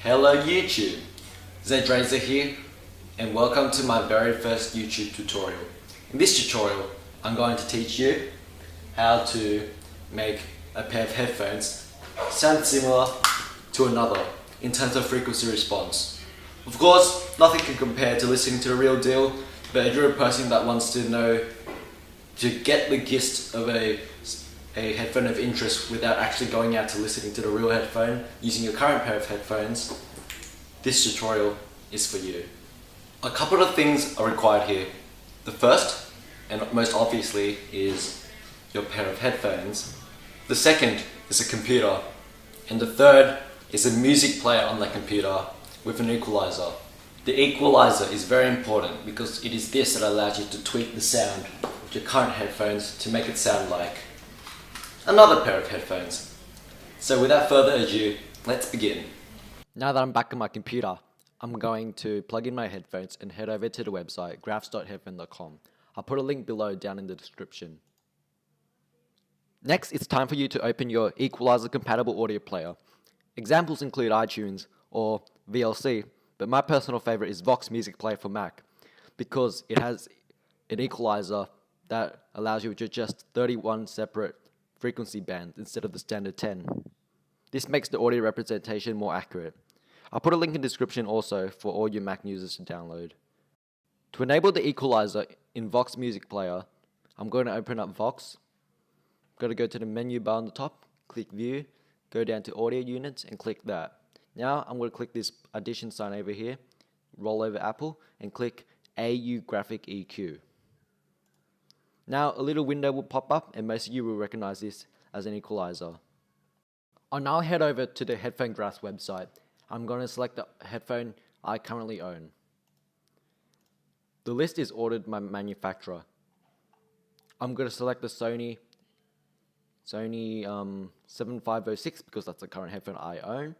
Hello YouTube, Zdrazer here and welcome to my very first YouTube tutorial. In this tutorial I'm going to teach you how to make a pair of headphones sound similar to another in terms of frequency response. Of course, nothing can compare to listening to the real deal, but if you're a person that wants to know, to get the gist of a headphone of interest without actually going out to listening to the real headphone using your current pair of headphones, this tutorial is for you. A couple of things are required here. The first, and most obviously, is your pair of headphones. The second is a computer. And the third is a music player on that computer with an equalizer. The equalizer is very important because it is this that allows you to tweak the sound of your current headphones to make it sound like another pair of headphones. So without further ado, let's begin. Now that I'm back on my computer, I'm going to plug in my headphones and head over to the website graphs.headphone.com. I'll put a link below down in the description. Next, it's time for you to open your equalizer compatible audio player. Examples include iTunes or VLC, but my personal favorite is Vox Music Player for Mac because it has an equalizer that allows you to adjust 31 separate frequency bands instead of the standard 10. This makes the audio representation more accurate. I'll put a link in the description also for all you Mac users to download. To enable the equalizer in Vox Music Player, I'm going to open up Vox. I'm going to go to the menu bar on the top, click View, go down to Audio Units and click that. Now I'm going to click this addition sign over here, roll over Apple, and click AU Graphic EQ. Now a little window will pop up and most of you will recognize this as an equalizer. I'll now head over to the Headphone Graphs website. I'm going to select the headphone I currently own. The list is ordered by manufacturer. I'm going to select the Sony 7506 because that's the current headphone I own.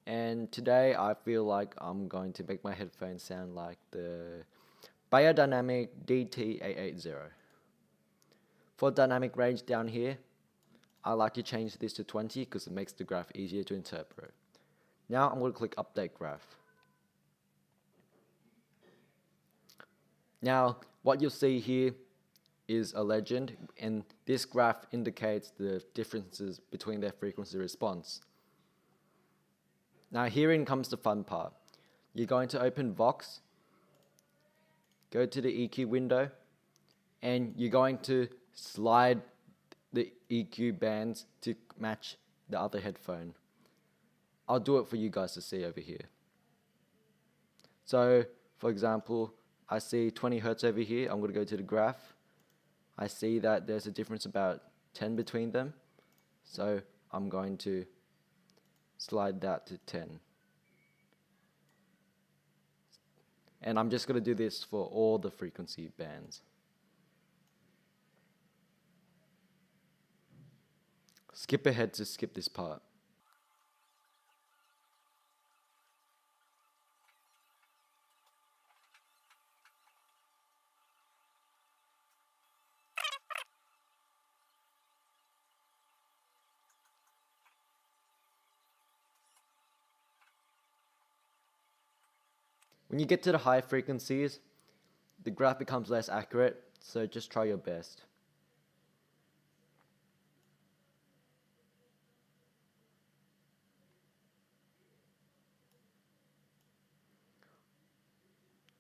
And today I feel like I'm going to make my headphones sound like the Biodynamic DT880. For dynamic range down here, I like to change this to 20 because it makes the graph easier to interpret. Now I'm going to click Update Graph. Now what you'll see here is a legend, and this graph indicates the differences between their frequency response. Now herein comes the fun part. You're going to open Vox, go to the EQ window, and you're going to slide the EQ bands to match the other headphone. I'll do it for you guys to see over here. So, for example, I see 20 Hz over here. I'm going to go to the graph. I see that there's a difference about 10 between them. So, I'm going to slide that to 10. And I'm just going to do this for all the frequency bands. Skip ahead to skip this part. When you get to the high frequencies, the graph becomes less accurate, so just try your best.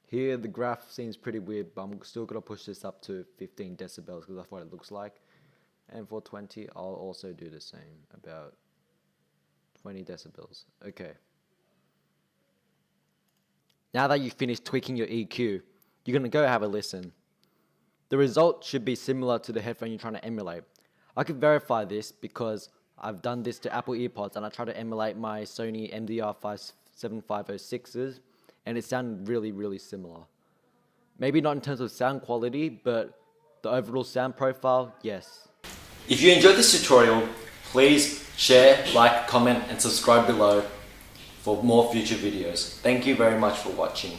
Here the graph seems pretty weird, but I'm still going to push this up to 15 decibels because that's what it looks like. And for 20, I'll also do the same, about 20 decibels. Okay. Now that you've finished tweaking your EQ, you're going to go have a listen. The result should be similar to the headphone you're trying to emulate. I can verify this because I've done this to Apple EarPods and I try to emulate my Sony MDR7506s and it sounded really similar. Maybe not in terms of sound quality, but the overall sound profile, yes. If you enjoyed this tutorial, please share, like, comment and subscribe below for more future videos. Thank you very much for watching.